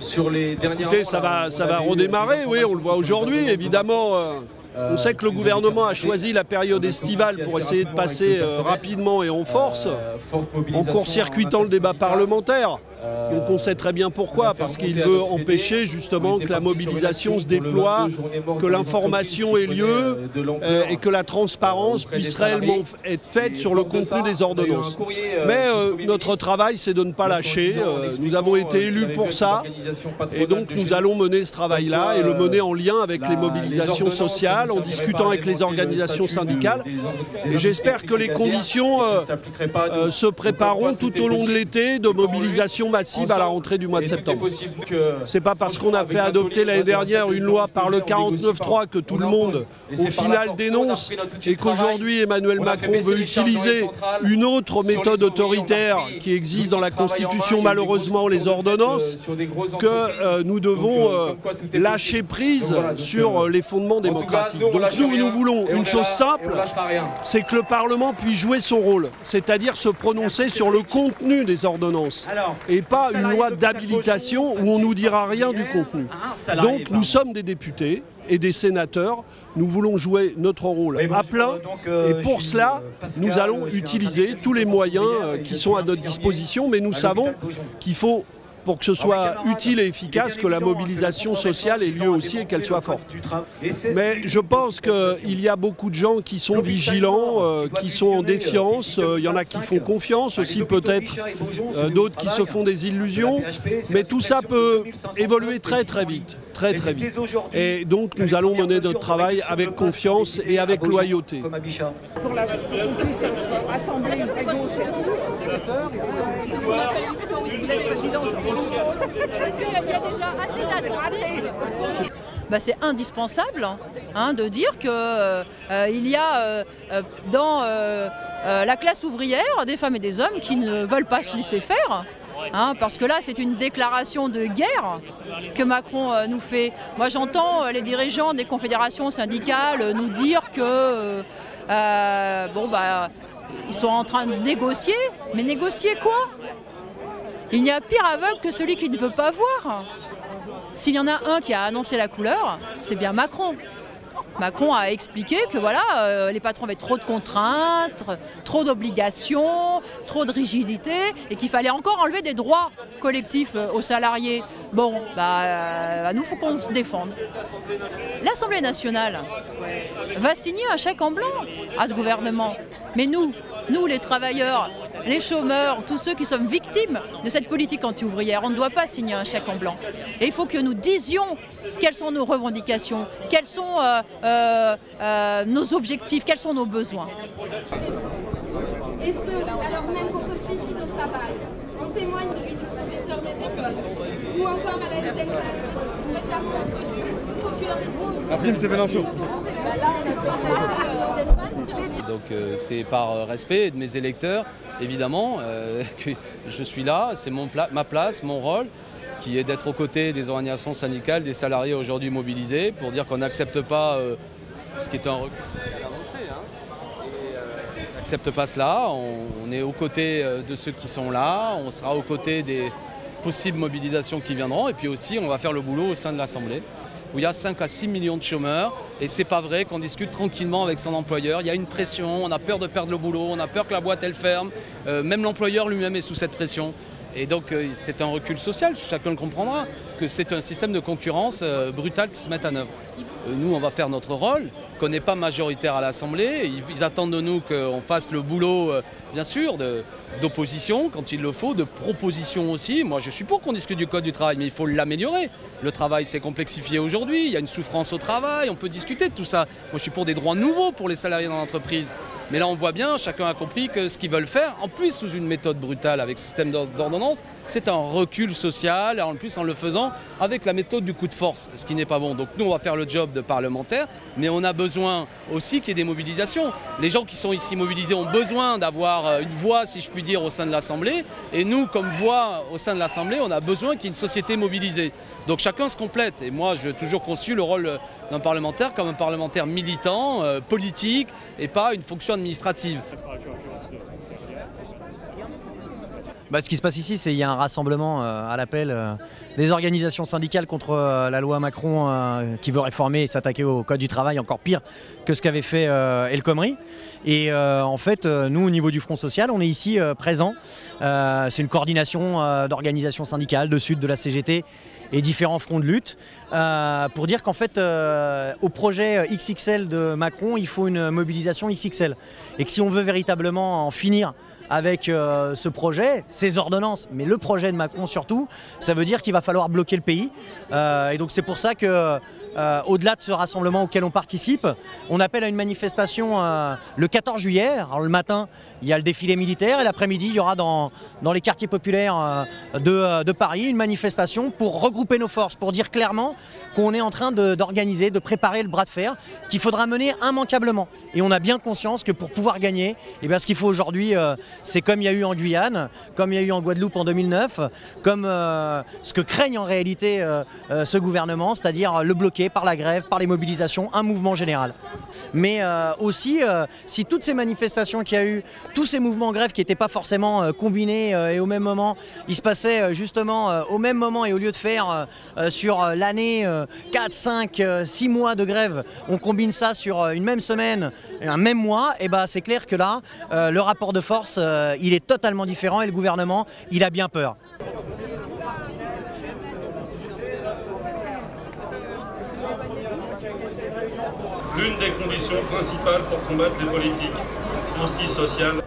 Sur les dernières... Écoutez, ça va redémarrer, oui, on le voit aujourd'hui, évidemment. On sait que le gouvernement a choisi la période estivale pour essayer de passer rapidement et en force, en court-circuitant le débat parlementaire. Donc on sait très bien pourquoi, parce qu'il veut empêcher justement que la mobilisation se déploie, que l'information ait lieu et que la transparence puisse réellement être faite sur le contenu des ordonnances. Mais notre travail, c'est de ne pas lâcher. Nous avons été élus pour ça et donc nous allons mener ce travail-là et le mener en lien avec les mobilisations sociales, en discutant avec les organisations syndicales. Et j'espère que les conditions se prépareront tout au long de l'été de mobilisation massive à la rentrée du mois de septembre. C'est pas parce qu'on a fait adopter l'année dernière une loi par le 49.3 que tout le monde, au final, dénonce et qu'aujourd'hui Emmanuel Macron veut utiliser une autre méthode autoritaire qui existe dans la Constitution, malheureusement, les ordonnances, que nous devons lâcher prise sur les fondements démocratiques. Donc nous voulons une chose simple, c'est que le Parlement puisse jouer son rôle, c'est-à-dire se prononcer sur le contenu des ordonnances et pas une loi d'habilitation où on ne nous dira rien du contenu. Donc nous sommes des députés et des sénateurs, nous voulons jouer notre rôle à plein et pour cela nous allons utiliser tous les moyens qui sont à notre disposition, mais nous savons qu'il faut, pour que ce soit utile et efficace, que la mobilisation sociale ait lieu aussi et qu'elle soit forte. Mais je pense qu'il y a beaucoup de gens qui sont vigilants, qui sont en défiance, il y en a qui font confiance aussi peut-être, d'autres qui se font des illusions, mais tout ça peut évoluer très très vite. Très très vite. Et donc nous allons mener notre travail avec confiance et avec loyauté. Pour la assemblée, une très gauche c'est ce qu'on appelle l'histoire aussi, le président. Est-ce qu'il y a déjà assez d'attentes? C'est indispensable de dire qu'il y a dans la classe ouvrière des femmes et des hommes qui ne veulent pas se laisser faire. Parce que là, c'est une déclaration de guerre que Macron nous fait. Moi, j'entends les dirigeants des confédérations syndicales nous dire que ils sont en train de négocier. Mais négocier quoi? Il n'y a pire aveugle que celui qui ne veut pas voir. S'il y en a un qui a annoncé la couleur, c'est bien Macron. Macron a expliqué que voilà, les patrons avaient trop de contraintes, trop d'obligations, trop de rigidité et qu'il fallait encore enlever des droits collectifs aux salariés. Bon, nous, il faut qu'on se défende. L'Assemblée nationale va signer un chèque en blanc à ce gouvernement. Mais nous les travailleurs, les chômeurs, tous ceux qui sommes victimes de cette politique anti-ouvrière, on ne doit pas signer un chèque en blanc. Et il faut que nous disions quelles sont nos revendications, quels sont nos objectifs, quels sont nos besoins. Et ce, alors même qu'on se suicide au travail. On témoigne celui du professeur des écoles, ou encore à la SNCF, réclamant notre popularisme. Merci, M. Mélenchon. Donc c'est par respect de mes électeurs, évidemment, que je suis là, c'est ma place, mon rôle, qui est d'être aux côtés des organisations syndicales, des salariés aujourd'hui mobilisés, pour dire qu'on n'accepte pas ce qui est un recul avancé. On n'accepte pas cela, on est aux côtés de ceux qui sont là, on sera aux côtés des possibles mobilisations qui viendront, et puis aussi on va faire le boulot au sein de l'Assemblée, où il y a 5 à 6 millions de chômeurs, et c'est pas vrai qu'on discute tranquillement avec son employeur. Il y a une pression, on a peur de perdre le boulot, on a peur que la boîte elle ferme, même l'employeur lui-même est sous cette pression. Et donc c'est un recul social, chacun le comprendra, que c'est un système de concurrence brutal qui se met en œuvre. Nous, on va faire notre rôle, qu'on n'est pas majoritaire à l'Assemblée. Ils attendent de nous qu'on fasse le boulot, bien sûr, d'opposition, quand il le faut, de proposition aussi. Moi, je suis pour qu'on discute du Code du travail, mais il faut l'améliorer. Le travail s'est complexifié aujourd'hui, il y a une souffrance au travail, on peut discuter de tout ça. Moi, je suis pour des droits nouveaux pour les salariés dans l'entreprise. Mais là, on voit bien, chacun a compris que ce qu'ils veulent faire, en plus sous une méthode brutale avec ce système d'ordonnance, c'est un recul social, en plus en le faisant avec la méthode du coup de force, ce qui n'est pas bon. Donc nous, on va faire le job de parlementaire, mais on a besoin aussi qu'il y ait des mobilisations. Les gens qui sont ici mobilisés ont besoin d'avoir une voix, si je puis dire, au sein de l'Assemblée. Et nous, comme voix au sein de l'Assemblée, on a besoin qu'il y ait une société mobilisée. Donc chacun se complète. Et moi, j'ai toujours conçu le rôle d'un parlementaire comme un parlementaire militant, politique, et pas une fonction administrative. Ce qui se passe ici, c'est qu'il y a un rassemblement à l'appel des organisations syndicales contre la loi Macron qui veut réformer et s'attaquer au Code du travail, encore pire que ce qu'avait fait El Khomri. Et en fait, nous, au niveau du Front Social, on est ici présents. C'est une coordination d'organisations syndicales, de Sud, de la CGT et différents fronts de lutte pour dire qu'en fait, au projet XXL de Macron, il faut une mobilisation XXL. Et que si on veut véritablement en finir avec ce projet, ces ordonnances, mais le projet de Macron surtout, ça veut dire qu'il va falloir bloquer le pays. Et donc c'est pour ça que, au-delà de ce rassemblement auquel on participe, on appelle à une manifestation le 14 juillet. Alors le matin, il y a le défilé militaire et l'après-midi, il y aura dans les quartiers populaires de Paris une manifestation pour regrouper nos forces, pour dire clairement qu'on est en train d'organiser, de préparer le bras de fer qu'il faudra mener immanquablement. Et on a bien conscience que pour pouvoir gagner, eh bien, ce qu'il faut aujourd'hui, c'est comme il y a eu en Guyane, comme il y a eu en Guadeloupe en 2009, comme ce que craignent en réalité ce gouvernement, c'est-à-dire le bloquer par la grève, par les mobilisations, un mouvement général. Mais aussi, si toutes ces manifestations qu'il y a eu, tous ces mouvements grève qui n'étaient pas forcément combinés et au même moment, ils se passaient justement au même moment et au lieu de faire sur l'année 4, 5, 6 mois de grève, on combine ça sur une même semaine, un même mois, et ben c'est clair que là, le rapport de force, il est totalement différent et le gouvernement, il a bien peur. L'une des conditions principales pour combattre les politiques antisociales